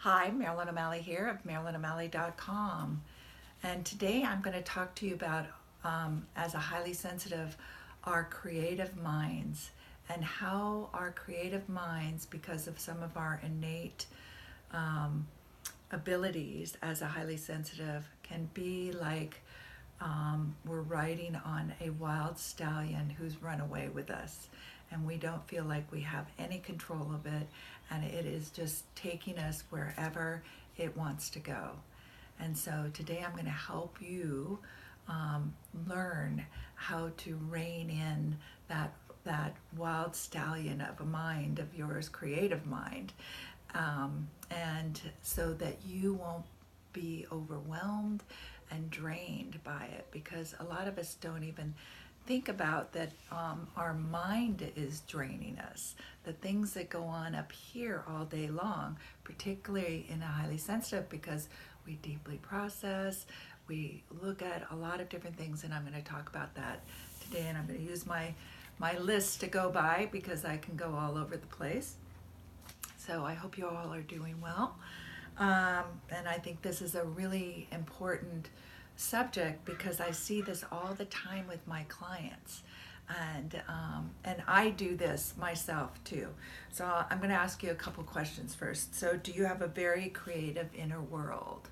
Hi, Marilyn O'Malley here of MarilynO'Malley.com. And today I'm going to talk to you about, as a highly sensitive, our creative minds and how our creative minds, because of some of our innate abilities as a highly sensitive, can be like we're riding on a wild stallion who's run away with us, and we don't feel like we have any control of it, and it is just taking us wherever it wants to go. And so today I'm going to help you learn how to rein in that wild stallion of a mind of yours, creative mind, and so that you won't be overwhelmed and drained by it, because a lot of us don't even think about that. Our mind is draining us. The things that go on up here all day long, particularly in a highly sensitive, because we deeply process, we look at a lot of different things, and I'm going to talk about that today. And I'm going to use my list to go by, because I can go all over the place. So I hope you all are doing well. And I think this is a really important subject, because I see this all the time with my clients, and I do this myself too. So I'm going to ask you a couple questions first. So do you have a very creative inner world?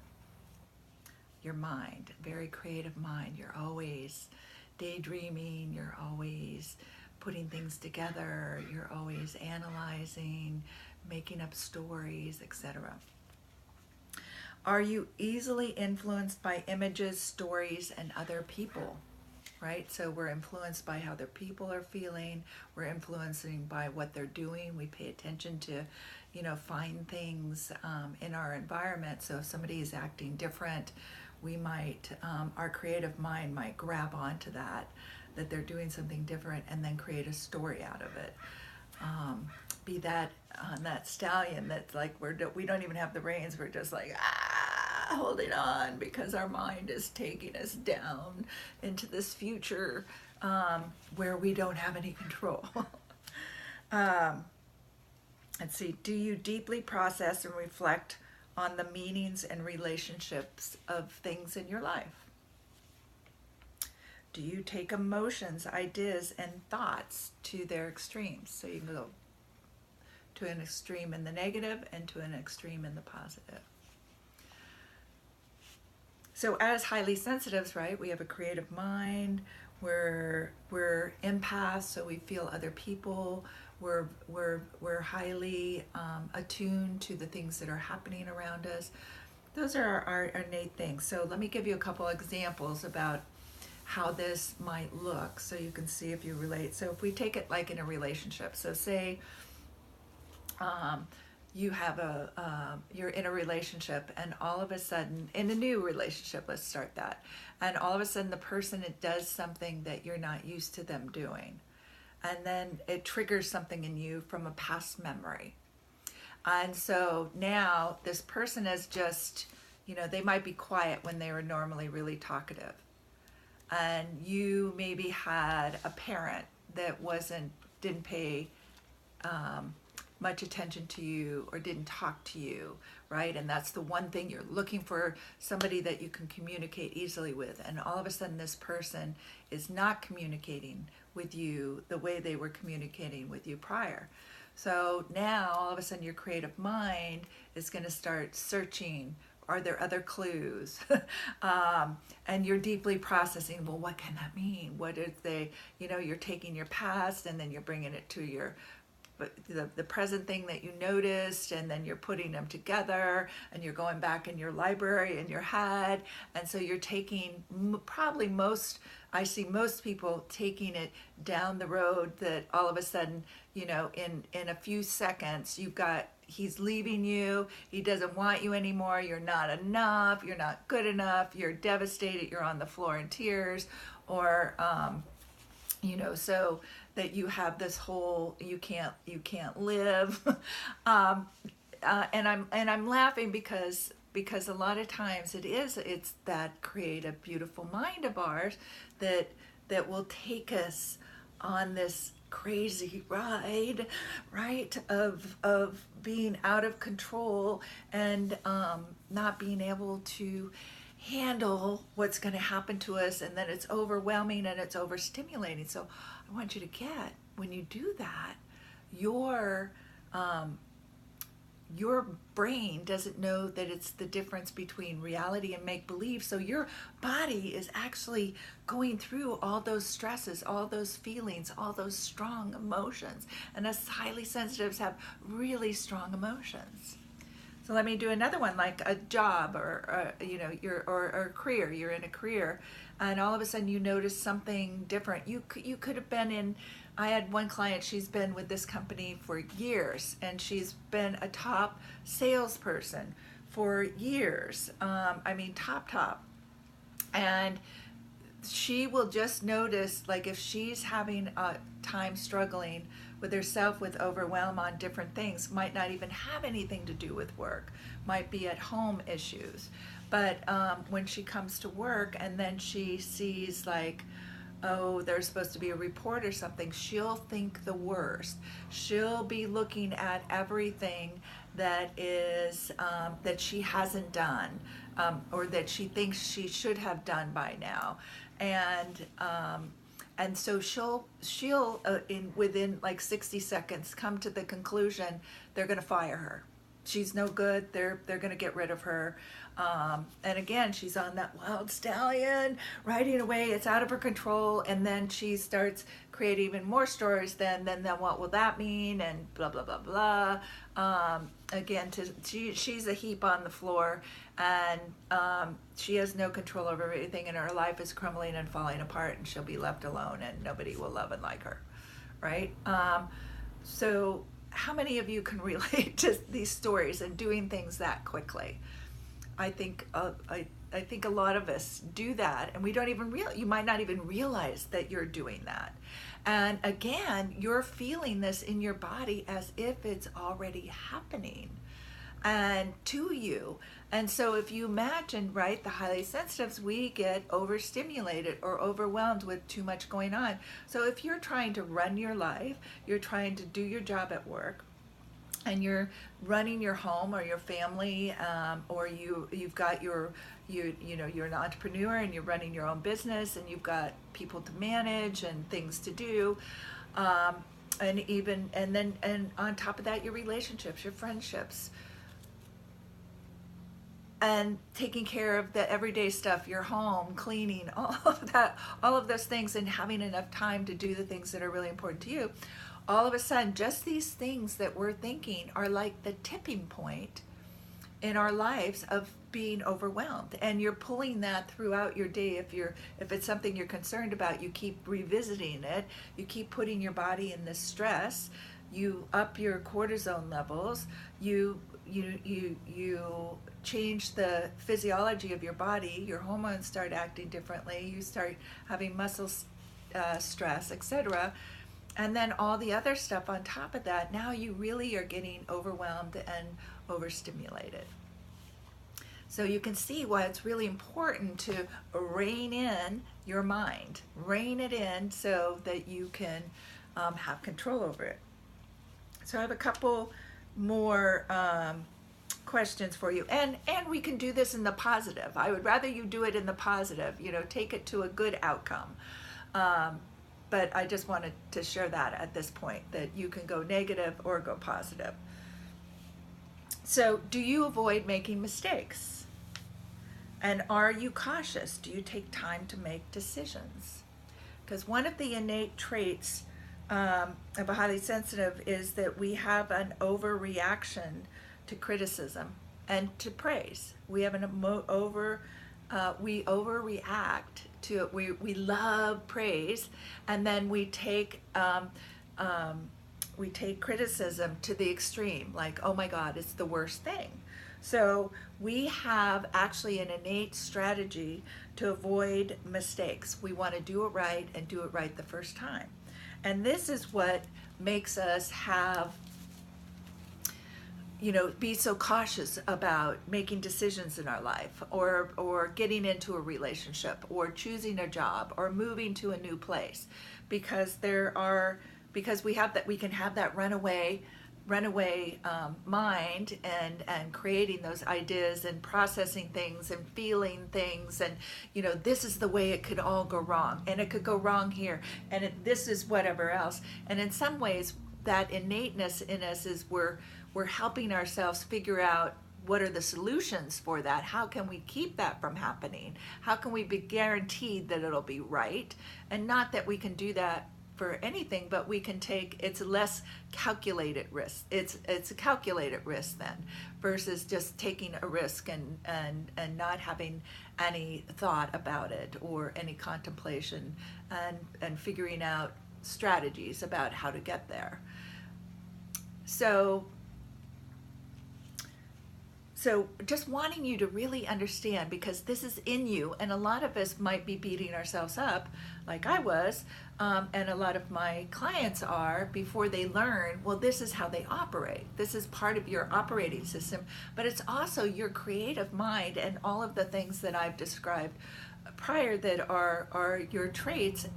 Your mind, very creative mind. You're always daydreaming. You're always putting things together. You're always analyzing, making up stories, etc. Are you easily influenced by images, stories, and other people? Right? So we're influenced by how other people are feeling. We're influencing by what they're doing. We pay attention to, find things in our environment. So if somebody is acting different, we might, our creative mind might grab onto that they're doing something different, and then create a story out of it. Be that on that stallion that's like we don't even have the reins. We're just like holding on, because our mind is taking us down into this future where we don't have any control. Let's see. Do you deeply process and reflect on the meanings and relationships of things in your life? Do you take emotions, ideas, and thoughts to their extremes? So you can go to an extreme in the negative and to an extreme in the positive. So as highly sensitives, right, we have a creative mind. We're empaths, so we feel other people. We're highly attuned to the things that are happening around us. Those are our innate things. So let me give you a couple examples about how this might look, so you can see if you relate. So if we take it like in a relationship, so say you have you're in a relationship, and all of a sudden, in a new relationship, let's start that, and all of a sudden the person, it does something that you're not used to them doing, and then it triggers something in you from a past memory. And so now this person is just, they might be quiet when they were normally really talkative. And you maybe had a parent that didn't pay much attention to you, or didn't talk to you, right? And that's the one thing you're looking for, somebody that you can communicate easily with. And all of a sudden this person is not communicating with you the way they were communicating with you prior. So now all of a sudden your creative mind is going to start searching. Are there other clues? And you're deeply processing, well, what can that mean? What is you're taking your past, and then you're bringing it to the present thing that you noticed, and then you're putting them together, and you're going back in your library in your head. And so you're taking I see most people taking it down the road, that all of a sudden, in a few seconds, he's leaving you. He doesn't want you anymore. You're not enough. You're not good enough. You're devastated. You're on the floor in tears, or so that you have this whole you can't live. And I'm laughing because a lot of times it's that creative, beautiful mind of ours that will take us on this crazy ride, right, of being out of control and not being able to handle what's going to happen to us, and then it's overwhelming and it's overstimulating. So I want you to get, when you do that, your brain doesn't know that it's the difference between reality and make-believe. So your body is actually going through all those stresses, all those feelings, all those strong emotions. And us highly sensitives have really strong emotions. So let me do another one, like a job or a career. You're in a career, and all of a sudden you notice something different. You could have been in. I had one client. She's been with this company for years, and she's been a top salesperson for years. Top, and she will just notice, like, if she's having a time struggling with herself with overwhelm on different things, might not even have anything to do with work, might be at home issues, but when she comes to work and then she sees, like, oh, there's supposed to be a report or something, she'll think the worst. She'll be looking at everything that is that she hasn't done, or that she thinks she should have done by now, and so she'll within like 60 seconds come to the conclusion they're going to fire her. She's no good. They're going to get rid of her. And again, she's on that wild stallion, riding away. It's out of her control. And then she starts creating even more stories. Then what will that mean? And blah, blah, blah, blah. Again, she's a heap on the floor, and she has no control over everything, and her life is crumbling and falling apart, and she'll be left alone, and nobody will love and like her, right? So how many of you can relate to these stories and doing things that quickly? I think I think a lot of us do that, and we don't even you might not even realize that you're doing that. And again, you're feeling this in your body as if it's already happening and to you. And so if you imagine, right, the highly sensitives, we get overstimulated or overwhelmed with too much going on. So if you're trying to run your life, you're trying to do your job at work, and you're running your home or your family, or you've got you're an entrepreneur and you're running your own business, and you've got people to manage and things to do, and on top of that, your relationships, your friendships, and taking care of the everyday stuff, your home, cleaning, all of that, all of those things, and having enough time to do the things that are really important to you. All of a sudden, just these things that we're thinking are like the tipping point in our lives of being overwhelmed. And you're pulling that throughout your day. If it's something you're concerned about, you keep revisiting it. You keep putting your body in this stress. You up your cortisone levels. You change the physiology of your body. Your hormones start acting differently. You start having muscle stress, etc. And then all the other stuff on top of that, now you really are getting overwhelmed and overstimulated. So you can see why it's really important to rein in your mind. Rein it in so that you can have control over it. So I have a couple more questions for you. And we can do this in the positive. I would rather you do it in the positive, take it to a good outcome. But I just wanted to share that at this point, that you can go negative or go positive. So, do you avoid making mistakes? And are you cautious? Do you take time to make decisions? Because one of the innate traits of a highly sensitive is that we have an overreaction to criticism and to praise. We have we overreact to it. We love praise, and then we take criticism to the extreme, like, oh my God, it's the worst thing. So we have actually an innate strategy to avoid mistakes. We want to do it right and do it right the first time. And this is what makes us be so cautious about making decisions in our life, or getting into a relationship, or choosing a job, or moving to a new place, because there are because we can have that runaway mind, and creating those ideas and processing things and feeling things, and this is the way it could all go wrong, and it could go wrong here, and this is whatever else. And in some ways, that innateness in us is we're helping ourselves figure out what are the solutions for that. How can we keep that from happening? How can we be guaranteed that it'll be right? And not that we can do that for anything, but we can it's less calculated risk. It's a calculated risk then, versus just taking a risk and not having any thought about it or any contemplation, and figuring out strategies about how to get there. So just wanting you to really understand, because this is in you, and a lot of us might be beating ourselves up, like I was, and a lot of my clients are, before they learn, well, this is how they operate. This is part of your operating system, but it's also your creative mind, and all of the things that I've described prior that are your traits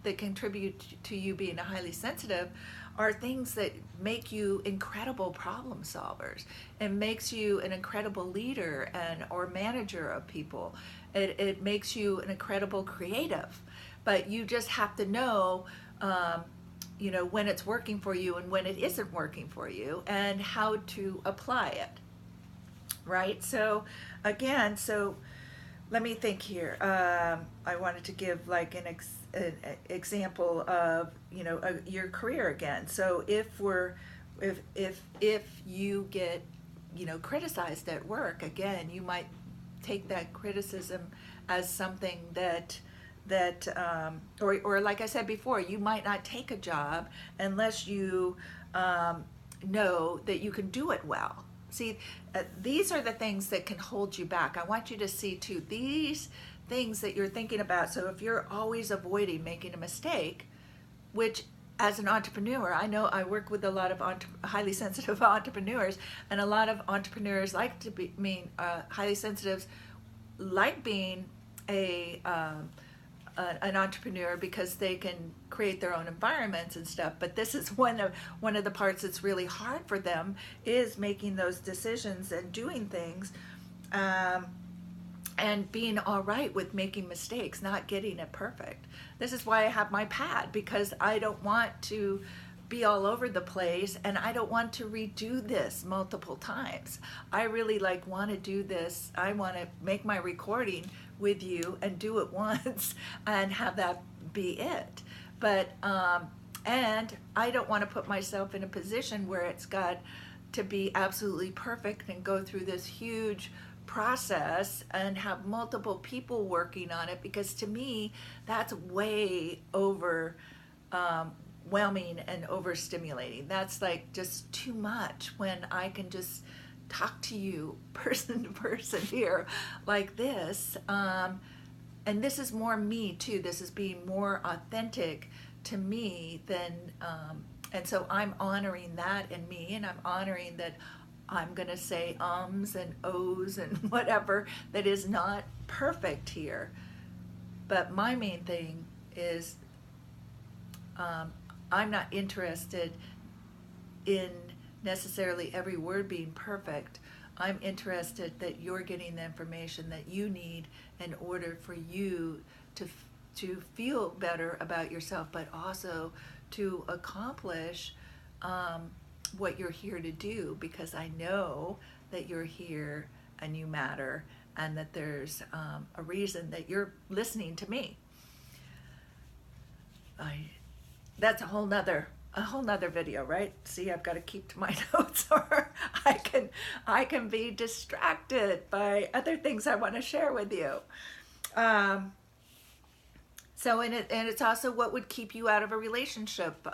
that contribute to you being a highly sensitive, are things that make you incredible problem solvers, and makes you an incredible leader or manager of people. It makes you an incredible creative, but you just have to know when it's working for you and when it isn't working for you, and how to apply it, right? So again, let me think here. I wanted to give like an example of your career again. So if you get criticized at work, again, you might take that criticism as something that or like I said before, you might not take a job unless you know that you can do it well. See, these are the things that can hold you back. I want you to see too, these things that you're thinking about. So if you're always avoiding making a mistake, which as an entrepreneur, I know I work with a lot of highly sensitive entrepreneurs, and a lot of entrepreneurs like to be, highly sensitives like being an entrepreneur because they can create their own environments and stuff. But this is one of the parts that's really hard for them, is making those decisions and doing things, and being all right with making mistakes, not getting it perfect. This is why I have my pad, because I don't want to be all over the place, and I don't want to redo this multiple times. I really want to do this. I want to make my recording with you and do it once and have that be it. But and I don't want to put myself in a position where it's got to be absolutely perfect and go through this huge process and have multiple people working on it, because to me that's way overwhelming and overstimulating. That's like just too much, when I can just talk to you person to person here like this, and this is more me too. This is being more authentic to me than and so I'm honoring that in me, and I'm honoring that I'm gonna say ums and ohs and whatever that is not perfect here. But my main thing is I'm not interested in necessarily every word being perfect. I'm interested that you're getting the information that you need in order for you to feel better about yourself, but also to accomplish what you're here to do, because I know that you're here and you matter, and that there's a reason that you're listening to me. That's a whole nother video, right? See, I've got to keep to my notes, or I can be distracted by other things I want to share with you. So it's also what would keep you out of a relationship.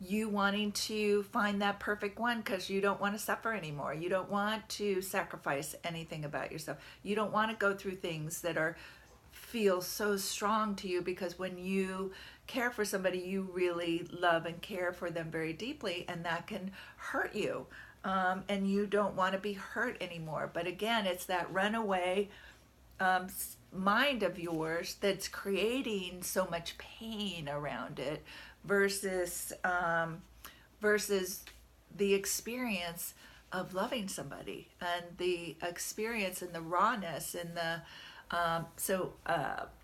You wanting to find that perfect one because you don't want to suffer anymore. You don't want to sacrifice anything about yourself. You don't want to go through things that feel so strong to you, because when you care for somebody, you really love and care for them very deeply, and that can hurt you. And you don't want to be hurt anymore. But again, it's that runaway mind of yours that's creating so much pain around it, versus versus the experience of loving somebody, and the experience and the rawness and the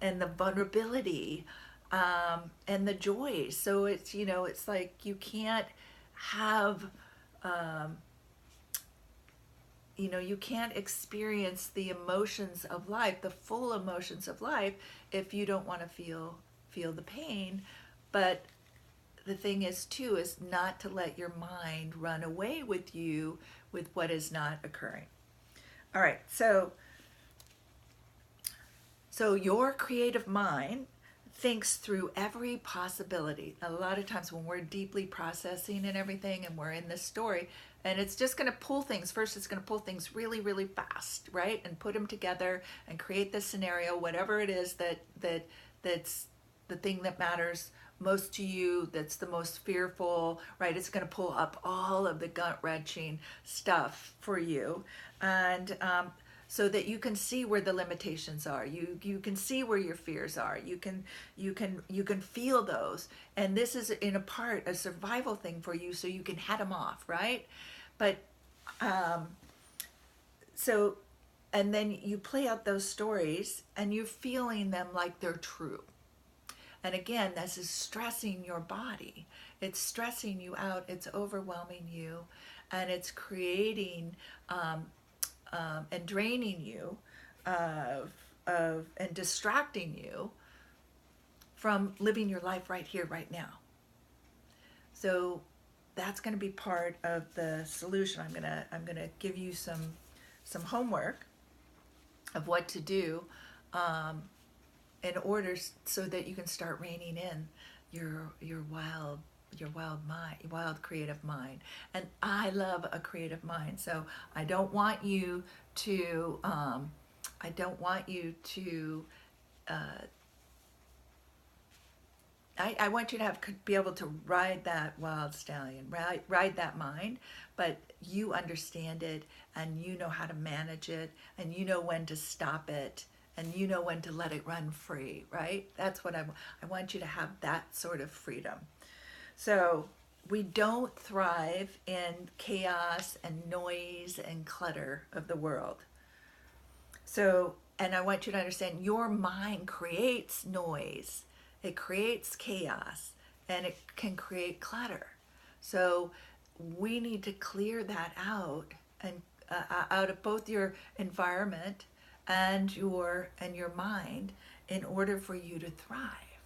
and the vulnerability, and the joy. So it's, it's like you can't have, you can't experience the emotions of life, the full emotions of life, if you don't want to feel the pain. But the thing is too is not to let your mind run away with you with what is not occurring. All right, so your creative mind thinks through every possibility. A lot of times when we're deeply processing and everything, and we're in this story, and it's just going to pull things first, it's going to pull things really, really fast, right? And put them together and create this scenario, whatever it is that's the thing that matters most to you, that's the most fearful, right? It's going to pull up all of the gut-wrenching stuff for you. And so that you can see where the limitations are. You can see where your fears are. You can feel those. And this is in a part a survival thing for you, so you can head them off, right? But so, and then you play out those stories and you're feeling them like they're true. And again, this is stressing your body. It's stressing you out. It's overwhelming you, and it's creating and draining you and distracting you from living your life right here, right now. So that's going to be part of the solution. I'm gonna give you some homework of what to do in order so that you can start reining in your wild mind, wild creative mind. And I love a creative mind, so I don't want you to I want you to be able to ride that wild stallion, ride that mind, but you understand it, and you know how to manage it, and you know when to stop it, and you know when to let it run free, right? That's what I want you to have, that sort of freedom. So we don't thrive in chaos and noise and clutter of the world. So, and I want you to understand, your mind creates noise, it creates chaos, and it can create clutter. So we need to clear that out, and out of both your environment and your mind, in order for you to thrive,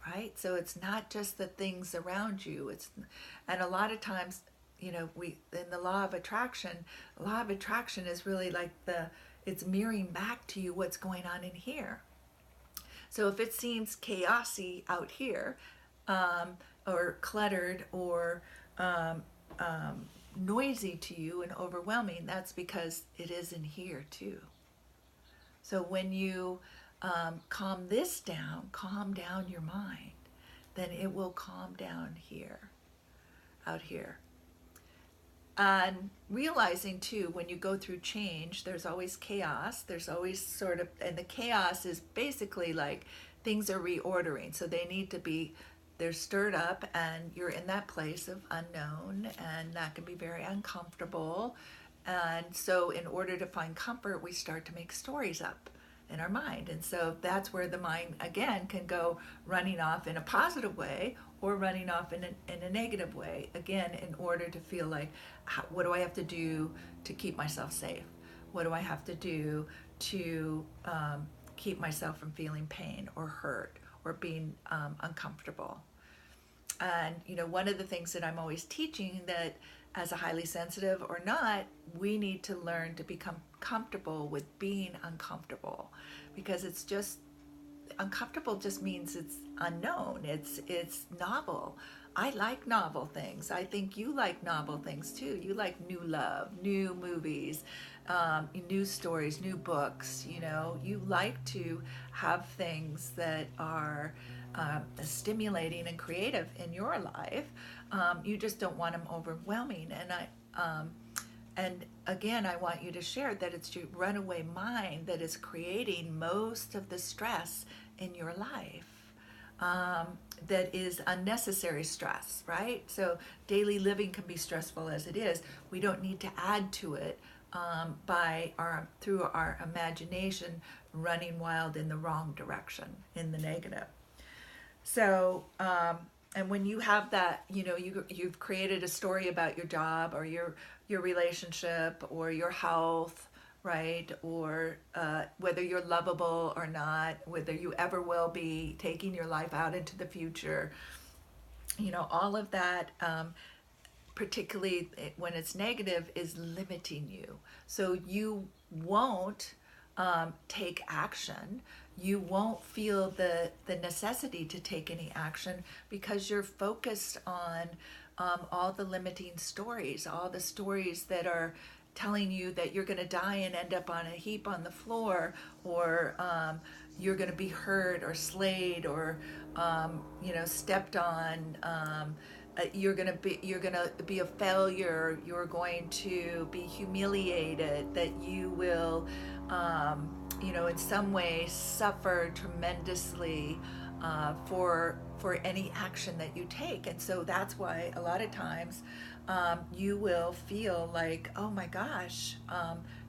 right? So it's not just the things around you. And a lot of times, we, in the law of attraction is really like it's mirroring back to you what's going on in here. So if it seems chaosy out here, or cluttered, or noisy to you and overwhelming, that's because it is in here too. So when you calm down your mind, then it will calm down here, out here. And realizing too, when you go through change, there's always chaos. There's always sort of, and the chaos is basically like things are reordering. So they need to be, they're stirred up, and you're in that place of unknown, and that can be very uncomfortable. And so in order to find comfort, we start to make stories up in our mind. And so that's where the mind, again, can go running off in a positive way, or running off in a negative way, again, in order to feel like, what do I have to do to keep myself safe? What do I have to do to keep myself from feeling pain or hurt or being uncomfortable? And one of the things that I'm always teaching, that as a highly sensitive or not, we need to learn to become comfortable with being uncomfortable, because it's just, uncomfortable just means it's unknown, it's novel. I like novel things. I think you like novel things too. You like new love, new movies, new stories, new books. You like to have things that are stimulating and creative in your life. You just don't want them overwhelming. And again, I want you to share that it's your runaway mind that is creating most of the stress in your life. that is unnecessary stress, right? So daily living can be stressful as it is. We don't need to add to it through our imagination running wild in the wrong direction, in the negative. So, and when you have that, you've created a story about your job or your relationship or your health, right? Or whether you're lovable or not, whether you ever will be, taking your life out into the future, all of that, particularly when it's negative, is limiting you. So you won't take action. You won't feel the necessity to take any action because you're focused on all the limiting stories, all the stories that are telling you that you're going to die and end up on a heap on the floor, or you're going to be hurt or slayed or stepped on. You're gonna be a failure. You're going to be humiliated. That you will, in some way, suffer tremendously for any action that you take. And so that's why a lot of times you will feel like, oh my gosh,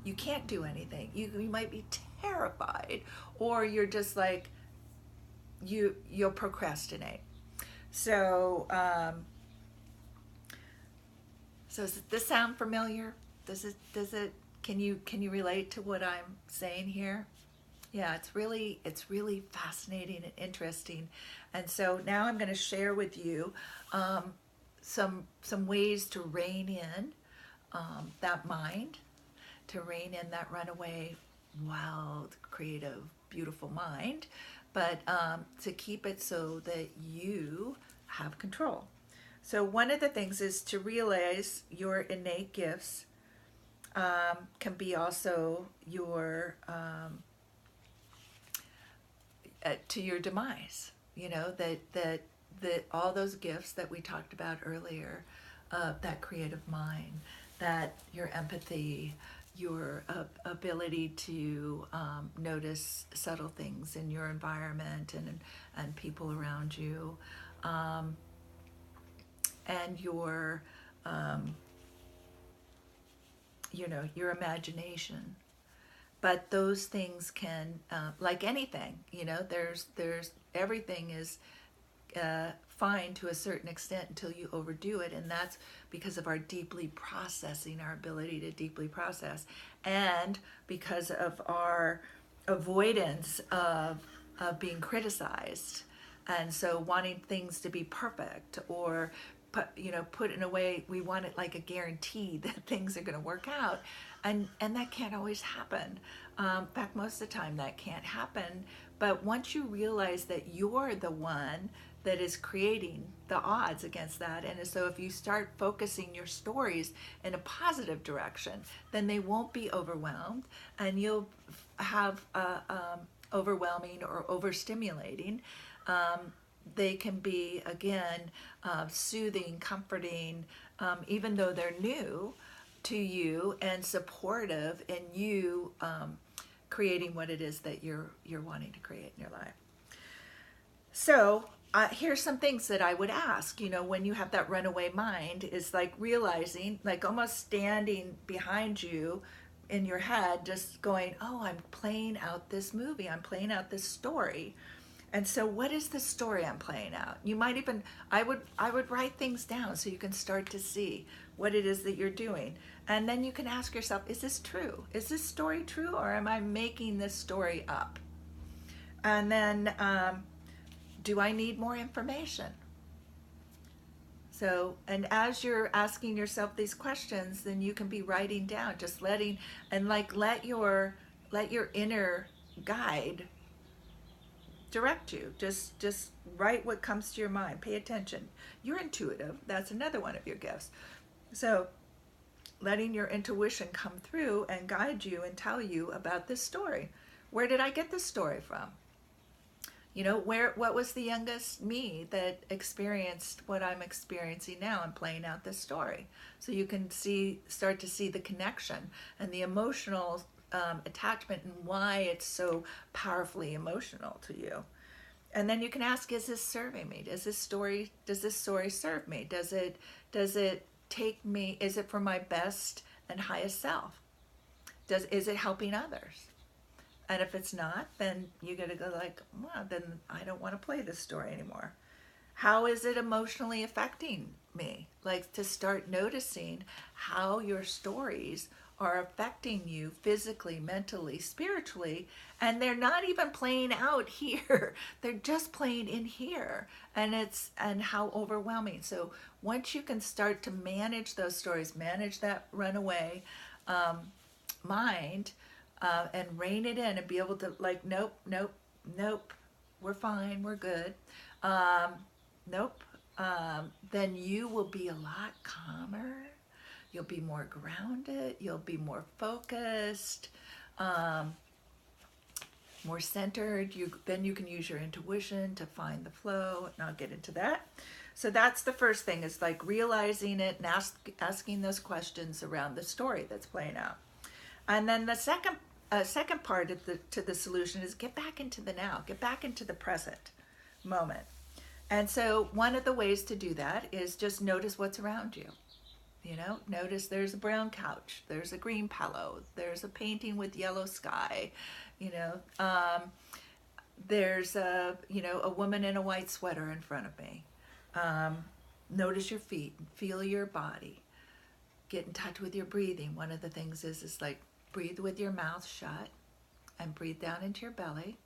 you can't do anything. You might be terrified, or you're just like you'll procrastinate. So. So does this sound familiar? Does it can you relate to what I'm saying here? Yeah, it's really fascinating and interesting. And so now I'm going to share with you some ways to rein in that mind, to rein in that runaway, wild, creative, beautiful mind, but to keep it so that you have control. So one of the things is to realize your innate gifts can be also your to your demise. That all those gifts that we talked about earlier, that creative mind, that your empathy, your ability to notice subtle things in your environment and people around you. And your your imagination. But those things can, like anything, there's everything is fine to a certain extent until you overdo it, and that's because of our ability to deeply process, and because of our avoidance of being criticized, and so wanting things to be perfect, or put in a way we want it like a guarantee that things are going to work out, and that can't always happen. In fact, most of the time that can't happen. But once you realize that you're the one that is creating the odds against that, and so if you start focusing your stories in a positive direction, then they won't be overwhelmed, and you'll have overwhelming or overstimulating. They can be, again, soothing, comforting, even though they're new to you, and supportive in you creating what it is that you're wanting to create in your life. So here's some things that I would ask, when you have that runaway mind, is like realizing, like almost standing behind you in your head, just going, oh, I'm playing out this movie, I'm playing out this story. And so what is the story I'm playing out? You might even, I would write things down so you can start to see what it is that you're doing. And then you can ask yourself, is this true? Is this story true, or am I making this story up? And then, do I need more information? So, and as you're asking yourself these questions, then you can be writing down, just let your inner guide direct you. Just write what comes to your mind. Pay attention. You're intuitive. That's another one of your gifts. So letting your intuition come through and guide you and tell you about this story. Where did I get this story from? What was the youngest me that experienced what I'm experiencing now and playing out this story? So you can start to see the connection and the emotional attachment, and why it's so powerfully emotional to you. And then you can ask, is this serving me? Does this story serve me? Does it take me, is it for my best and highest self? Is it helping others? And if it's not, then you got to go like, well, then I don't want to play this story anymore. How is it emotionally affecting me? Like, to start noticing how your stories are affecting you physically, mentally, spiritually, and they're not even playing out here. They're just playing in here. And how overwhelming. So once you can start to manage those stories, manage that runaway mind, and rein it in and be able to like, nope, nope, nope, we're fine, we're good. Nope. Then you will be a lot calmer. You'll be more grounded. You'll be more focused, more centered. Then you can use your intuition to find the flow. And I'll get into that. So that's the first thing, is like realizing it and asking those questions around the story that's playing out. And then the second part of the solution is get back into the now. Get back into the present moment. And so one of the ways to do that is just notice what's around you. You know, notice there's a brown couch, there's a green pillow, there's a painting with yellow sky, you know, there's a woman in a white sweater in front of me. Notice your feet, feel your body, get in touch with your breathing. One of the things is like breathe with your mouth shut and breathe down into your belly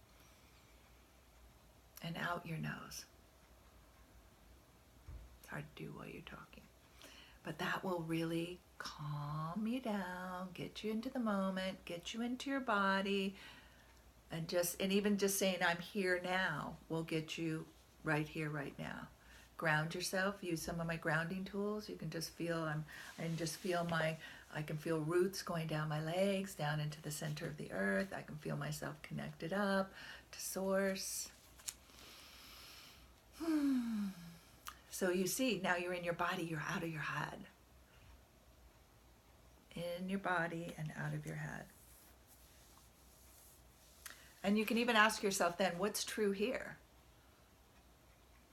and out your nose. It's hard to do while you're talking. But that will really calm you down, get you into the moment, get you into your body, and even just saying I'm here now will get you right here, right now. Ground yourself. Use some of my grounding tools. You can just feel I can feel roots going down my legs, down into the center of the earth. I can feel myself connected up to source. So you see, now you're in your body, you're out of your head. In your body and out of your head. And you can even ask yourself then, what's true here?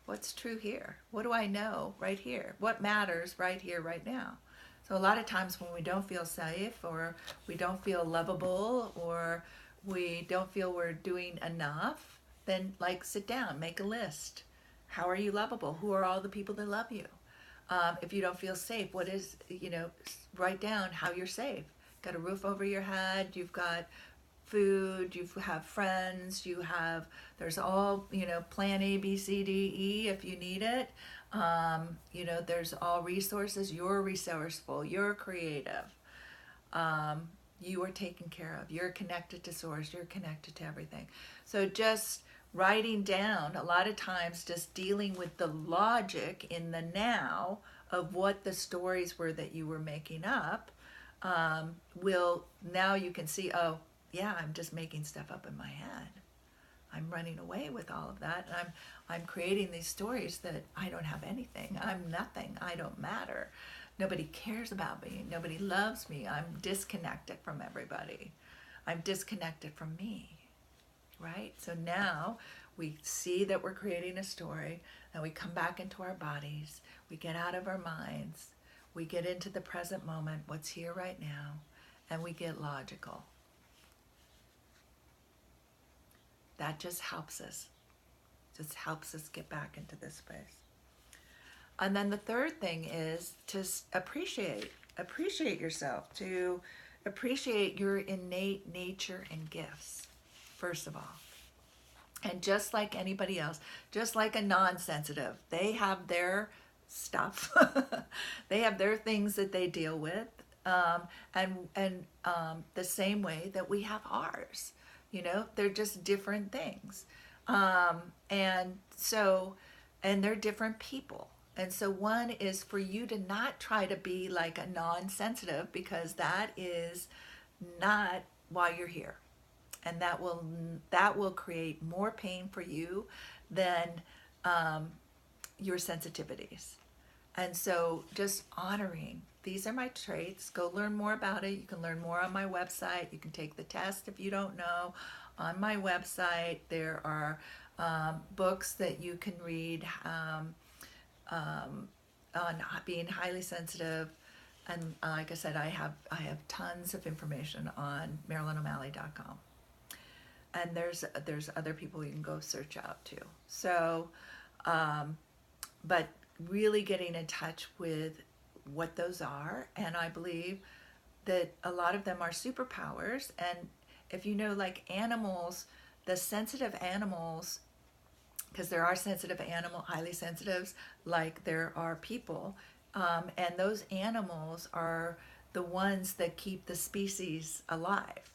What's true here? What do I know right here? What matters right here, right now? So a lot of times when we don't feel safe, or we don't feel lovable, or we don't feel we're doing enough, then like sit down, make a list. How are you lovable? Who are all the people that love you? If you don't feel safe, write down how you're safe. Got a roof over your head, you've got food, you have friends, there's all, plan A, B, C, D, E if you need it. There's all resources. You're resourceful, you're creative. You are taken care of. You're connected to source, you're connected to everything. So just writing down, a lot of times just dealing with the logic in the now of what the stories were that you were making up, now you can see, oh yeah, I'm just making stuff up in my head. I'm running away with all of that, and I'm creating these stories that I don't have anything. I'm nothing. I don't matter. Nobody cares about me. Nobody loves me. I'm disconnected from everybody. I'm disconnected from me. Right? So now we see that we're creating a story, and we come back into our bodies. We get out of our minds. We get into the present moment, what's here right now, and we get logical. That just helps us. Get back into this space. And then the third thing is to appreciate yourself, to appreciate your innate nature and gifts. First of all. And just like anybody else, just like a non-sensitive, they have their stuff. They have their things that they deal with. And the same way that we have ours. They're just different things. And they're different people. And so one is for you to not try to be like a non-sensitive, because that is not why you're here. And that will create more pain for you than your sensitivities. And so just honoring, these are my traits. Go learn more about it. You can learn more on my website. You can take the test if you don't know. On my website, there are books that you can read on being highly sensitive. And like I said, I have tons of information on MarilynO'Malley.com. And there's other people you can go search out too. So, but really getting in touch with what those are, and I believe that a lot of them are superpowers. And if you know, like animals, the sensitive animals, because there are sensitive highly sensitives, like there are people, and those animals are the ones that keep the species alive.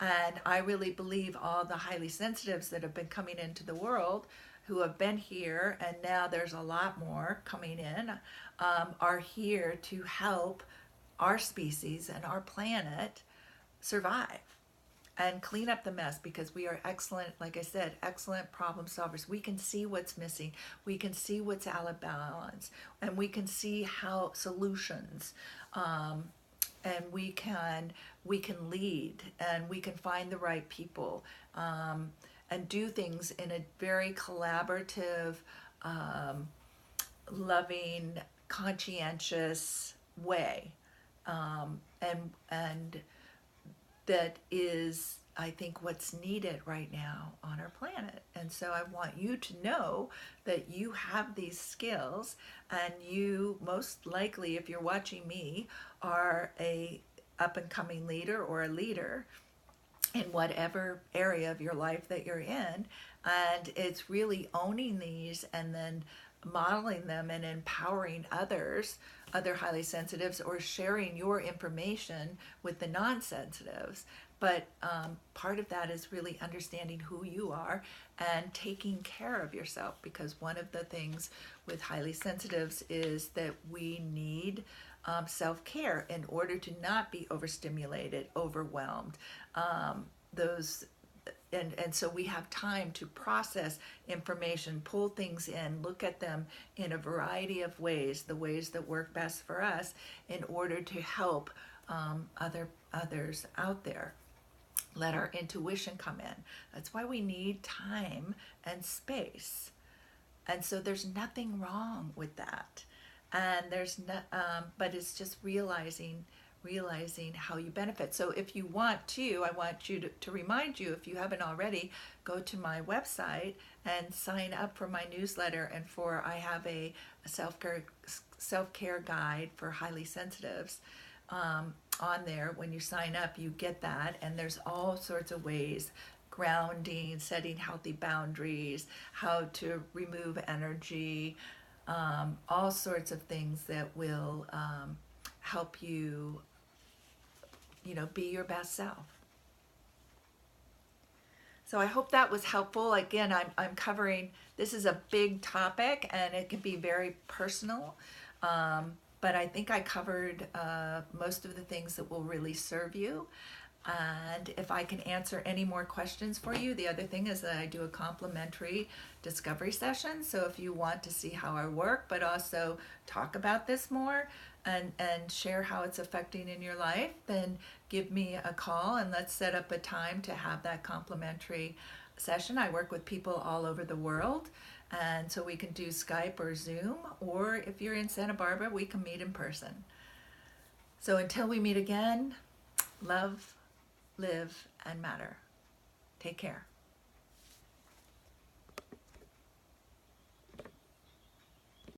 And I really believe all the highly sensitives that have been coming into the world, who have been here, and now there's a lot more coming in, are here to help our species and our planet survive and clean up the mess, because we are excellent, like I said, excellent problem solvers. We can see what's missing, we can see what's out of balance, and we can see how solutions, and we can lead, and we can find the right people, and do things in a very collaborative, loving, conscientious way, and that is, I think, what's needed right now on our planet. And so I want you to know that you have these skills, and you most likely, if you're watching me, are a up and coming leader or a leader in whatever area of your life that you're in. And it's really owning these and then modeling them and empowering others, other highly sensitives, or sharing your information with the non-sensitives. But part of that is really understanding who you are and taking care of yourself, because one of the things with highly sensitives is that we need self-care in order to not be overstimulated, overwhelmed. Those and so we have time to process information, pull things in, look at them in a variety of ways, the ways that work best for us, in order to help others out there. Let our intuition come in. That's why we need time and space. And so there's nothing wrong with that. And there's no, but it's just realizing how you benefit. So if you want to, I want you to remind you, if you haven't already, go to my website and sign up for my newsletter. And I have a self-care guide for highly sensitives. On there, when you sign up, you get that, and there's all sorts of ways: grounding, setting healthy boundaries, how to remove energy, all sorts of things that will help you, be your best self. So I hope that was helpful. Again, I'm covering, this is a big topic, and it can be very personal. But I think I covered most of the things that will really serve you. And if I can answer any more questions for you, the other thing is that I do a complimentary discovery session. So if you want to see how I work, but also talk about this more and share how it's affecting in your life, then give me a call and let's set up a time to have that complimentary session. I work with people all over the world. And so we can do Skype or Zoom, or if you're in Santa Barbara, we can meet in person. So until we meet again, love, live, and matter. Take care.